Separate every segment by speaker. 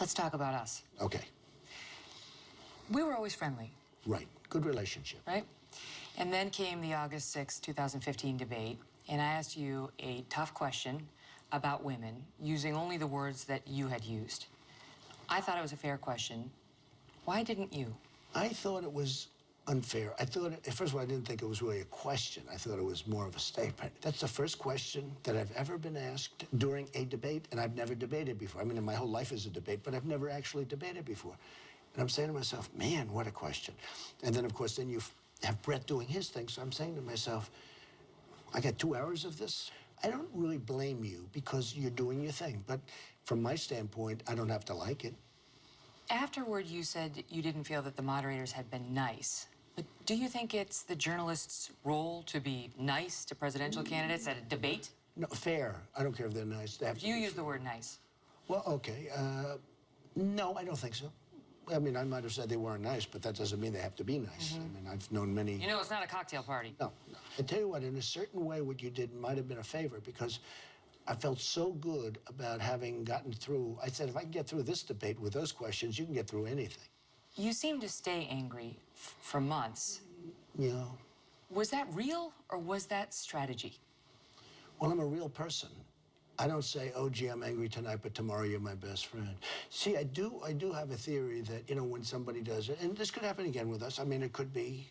Speaker 1: Let's talk about us.
Speaker 2: Okay.
Speaker 1: We were always friendly.
Speaker 2: Right. Good relationship.
Speaker 1: Right? And then came the August 6, 2015 debate, and I asked you a tough question about women, using only the words that you had used. I thought it was a fair question. Why didn't you?
Speaker 2: I thought it was unfair. I thought, first of all, I didn't think it was really a question. I thought it was more of a statement. That's the first question that I've ever been asked during a debate, and I've never debated before. I mean, my whole life is a debate, but I've never actually debated before. And I'm saying to myself, man, what a question. And then, of course, then you have Brett doing his thing, so I'm saying to myself, I got 2 hours of this. I don't really blame you because you're doing your thing, but from my standpoint, I don't have to like it.
Speaker 1: Afterward, you said you didn't feel that the moderators had been nice. But do you think it's the journalist's role to be nice to presidential candidates at a debate?
Speaker 2: No, fair. I don't care if they're nice. They have to
Speaker 1: You
Speaker 2: be
Speaker 1: use
Speaker 2: fair.
Speaker 1: the word nice.
Speaker 2: Well, okay. No, I don't think so. I mean, I might have said they weren't nice, but that doesn't mean they have to be nice. I mean, I've known many...
Speaker 1: You know, it's not a cocktail party.
Speaker 2: No. I tell you what, in a certain way, what you did might have been a favor, because I felt so good about having gotten through. I said, if I can get through this debate with those questions, you can get through anything.
Speaker 1: You seemed to stay angry for months.
Speaker 2: Yeah.
Speaker 1: Was that real, or was that strategy?
Speaker 2: Well, I'm a real person. I don't say, oh, gee, I'm angry tonight, but tomorrow you're my best friend. See, I do have a theory that, you know, when somebody does it, and this could happen again with us. I mean, it could be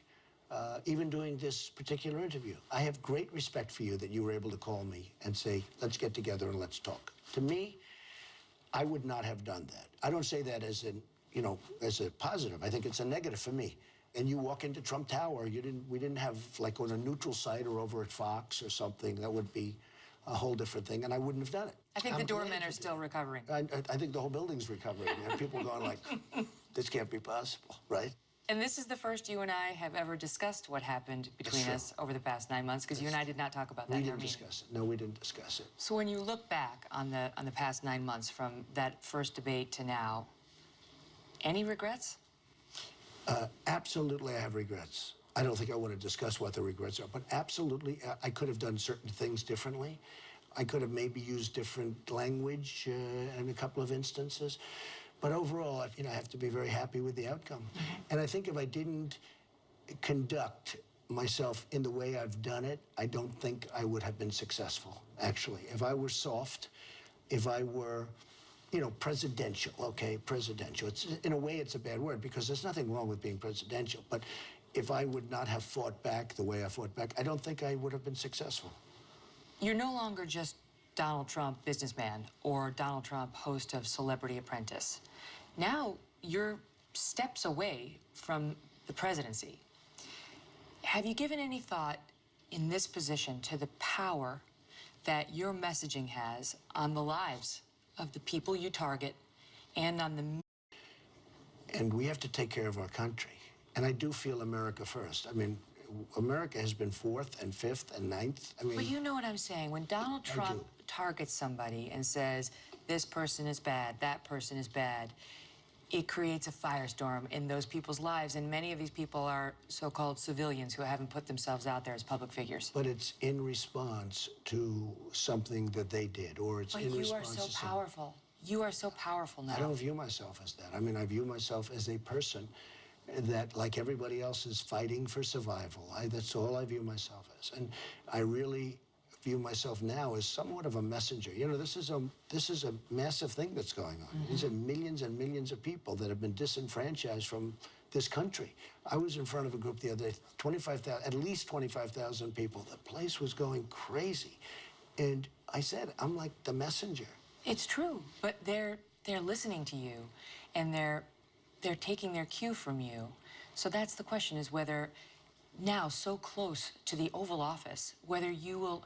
Speaker 2: even doing this particular interview. I have great respect for you that you were able to call me and say, let's get together and let's talk. To me, I would not have done that. I don't say that as an, you know, as a positive. I think it's a negative for me. And you walk into Trump Tower, we didn't have, like, on a neutral site or over at Fox or something. That would be a whole different thing, and I wouldn't have done it.
Speaker 1: I think the doormen are still recovering.
Speaker 2: I think the whole building's recovering. You have people going like, this can't be possible, right?
Speaker 1: And this is the first you and I have ever discussed what happened between us over the past 9 months, because you and I did not talk about that in our meeting.
Speaker 2: We didn't discuss it. No, we didn't discuss it.
Speaker 1: So when you look back on the past 9 months from that first debate to now, any regrets?
Speaker 2: Absolutely, I have regrets. I don't think I want to discuss what the regrets are, but absolutely, I could have done certain things differently. I could have maybe used different language in a couple of instances. But overall, you know, I have to be very happy with the outcome. And I think if I didn't conduct myself in the way I've done it, I don't think I would have been successful, actually. If I were soft, if I were, you know, presidential, okay, presidential. In a way, it's a bad word, because there's nothing wrong with being presidential. But if I would not have fought back the way I fought back, I don't think I would have been successful.
Speaker 1: You're no longer just Donald Trump businessman or Donald Trump host of Celebrity Apprentice. Now you're steps away from the presidency. Have you given any thought in this position to the power that your messaging has on the lives of the people you target and on the...
Speaker 2: And we have to take care of our country. And I do feel America first. I mean, America has been 4th and 5th and 9th. I mean...
Speaker 1: But you know what I'm saying. When Donald Trump targets somebody and says, this person is bad, that person is bad, it creates a firestorm in those people's lives. And many of these people are so-called civilians who haven't put themselves out there as public figures.
Speaker 2: But it's in response to something that they did, or it's in response to...
Speaker 1: But you are so powerful. You are so powerful now.
Speaker 2: I don't view myself as that. I mean, I view myself as a person that, like everybody else, is fighting for survival. That's all I view myself as. And I really view myself now as somewhat of a messenger. You know, this is a massive thing that's going on. These are millions and millions of people that have been disenfranchised from this country. I was in front of a group the other day, 25,000, at least 25,000 people. The place was going crazy. And I said, I'm like the messenger.
Speaker 1: It's true, but they're listening to you, and they're taking their cue from you. So that's the question, is whether now, so close to the Oval Office, whether you will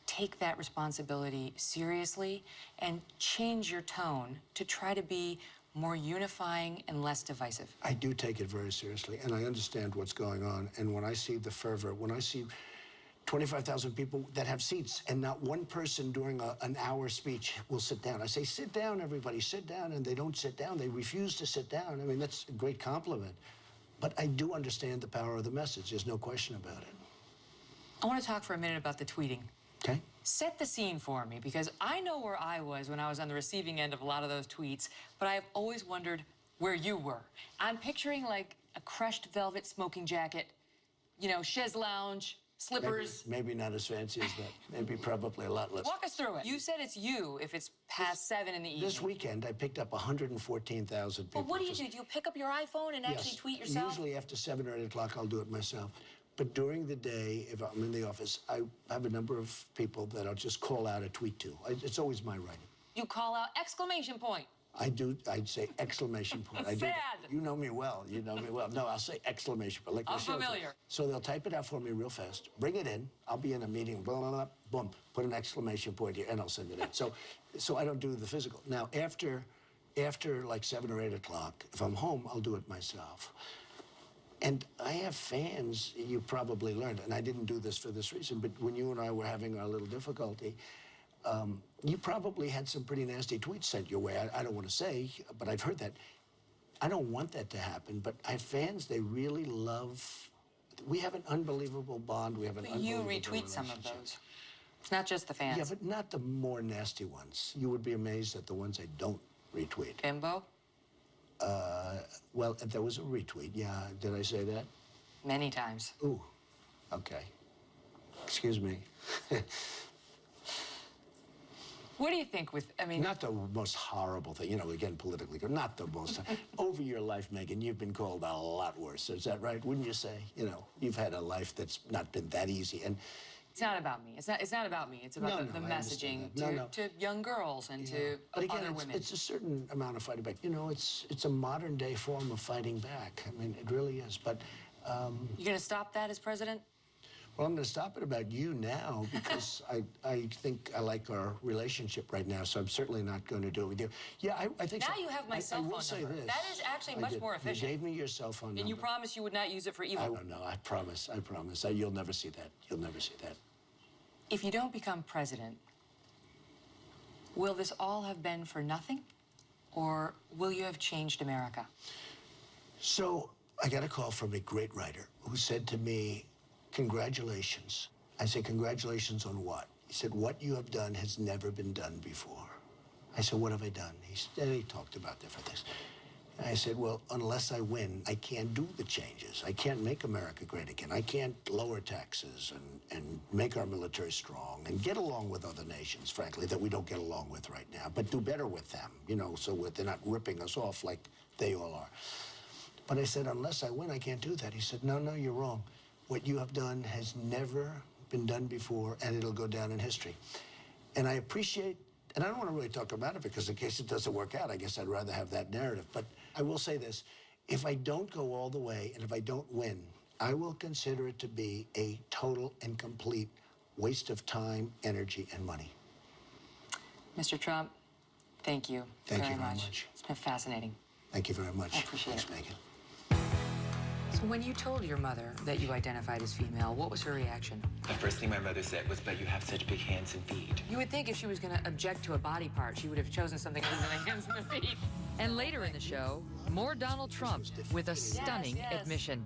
Speaker 1: take that responsibility seriously and change your tone to try to be more unifying and less divisive.
Speaker 2: I do take it very seriously, and I understand what's going on. And when I see the fervor, when I see 25,000 people that have seats, and not one person during an hour speech will sit down. I say, sit down, everybody, sit down, and they don't sit down. They refuse to sit down. I mean, that's a great compliment. But I do understand the power of the message. There's no question about it.
Speaker 1: I want to talk for a minute about the tweeting.
Speaker 2: Okay?
Speaker 1: Set the scene for me, because I know where I was when I was on the receiving end of a lot of those tweets, but I've always wondered where you were. I'm picturing like a crushed velvet smoking jacket, you know, chaise lounge, slippers.
Speaker 2: Maybe not as fancy as that. Maybe probably a lot less.
Speaker 1: Walk us through it. You said it's you if it's past 7 in the evening.
Speaker 2: This weekend, I picked up 114,000 people.
Speaker 1: Well, what do you do? Do you pick up your iPhone and actually tweet yourself?
Speaker 2: Usually after 7 or 8 o'clock, I'll do it myself. But during the day, if I'm in the office, I have a number of people that I'll just call out a tweet to. It's always my writing.
Speaker 1: You call out exclamation point.
Speaker 2: I'd say exclamation point. I do.
Speaker 1: Sad.
Speaker 2: You know me well. You know me well. No, I'll say exclamation point. Like
Speaker 1: I'm
Speaker 2: Michelle said.
Speaker 1: familiar.
Speaker 2: So they'll type it out for me real fast, bring it in. I'll be in a meeting, blah, blah, blah, boom, put an exclamation point here, and I'll send it in. So I don't do the physical. Now, after like 7 or 8 o'clock, if I'm home, I'll do it myself. And I have fans, you probably learned, and I didn't do this for this reason, but when you and I were having our little difficulty, you probably had some pretty nasty tweets sent your way. I don't want to say, but I've heard that. I don't want that to happen, but I have fans, they really love, we have an unbelievable bond, we have an unbelievable
Speaker 1: You retweet some of those. It's not just the fans.
Speaker 2: Yeah, but not the more nasty ones. You would be amazed at the ones I don't retweet.
Speaker 1: Bimbo?
Speaker 2: Well, there was a retweet, yeah. Did I say that?
Speaker 1: Many times.
Speaker 2: Ooh, okay. Excuse me.
Speaker 1: What do you think with, I mean...
Speaker 2: Not the most horrible thing, you know, again, politically, not the most. Over your life, Megyn, you've been called a lot worse. Is that right? Wouldn't you say? You know, you've had a life that's not been that easy. And
Speaker 1: It's not about me. It's not about me. It's about the
Speaker 2: I
Speaker 1: messaging
Speaker 2: understand that.
Speaker 1: to young girls and to
Speaker 2: But again,
Speaker 1: other women.
Speaker 2: it's a certain amount of fighting back. You know, it's a modern day form of fighting back. I mean, it really is. But
Speaker 1: You gonna stop that as president?
Speaker 2: well, I'm going to stop it about you now because I think I like our relationship right now. So I'm certainly not going to do it with you. Yeah, I think
Speaker 1: Now
Speaker 2: so.
Speaker 1: you have my cell
Speaker 2: I will
Speaker 1: phone
Speaker 2: say
Speaker 1: number.
Speaker 2: this.
Speaker 1: That is actually
Speaker 2: I
Speaker 1: much
Speaker 2: did.
Speaker 1: more efficient.
Speaker 2: You gave me your cell phone number.
Speaker 1: And you promised you would not use it for evil.
Speaker 2: I don't know. I promise. I promise. You'll never see that. You'll never see that.
Speaker 1: If you don't become president, will this all have been for nothing? Or will you have changed America?
Speaker 2: So I got a call from a great writer who said to me, congratulations. I said, congratulations on what? He said, what you have done has never been done before. I said, what have I done? He talked about different things. I said, well, unless I win, I can't do the changes. I can't make America great again. I can't lower taxes and make our military strong and get along with other nations, frankly, that we don't get along with right now, but do better with them, you know, so they're not ripping us off like they all are. But I said, unless I win, I can't do that. He said, no, you're wrong. What you have done has never been done before, and it'll go down in history. And I appreciate, and I don't want to really talk about it because in case it doesn't work out, I guess I'd rather have that narrative. But I will say this, if I don't go all the way and if I don't win, I will consider it to be a total and complete waste of time, energy, and money.
Speaker 1: Mr. Trump, thank you
Speaker 2: Thank you very much.
Speaker 1: It's been fascinating.
Speaker 2: Thank you very much.
Speaker 1: I appreciate
Speaker 2: Thanks,
Speaker 1: it.
Speaker 2: Megyn.
Speaker 1: So when you told your mother that you identified as female, what was her reaction?
Speaker 3: The first thing my mother said was, but you have such big hands and feet.
Speaker 1: You would think if she was going to object to a body part, she would have chosen something other than the hands and the feet.
Speaker 4: And later in the show, more Donald Trump with a stunning admission.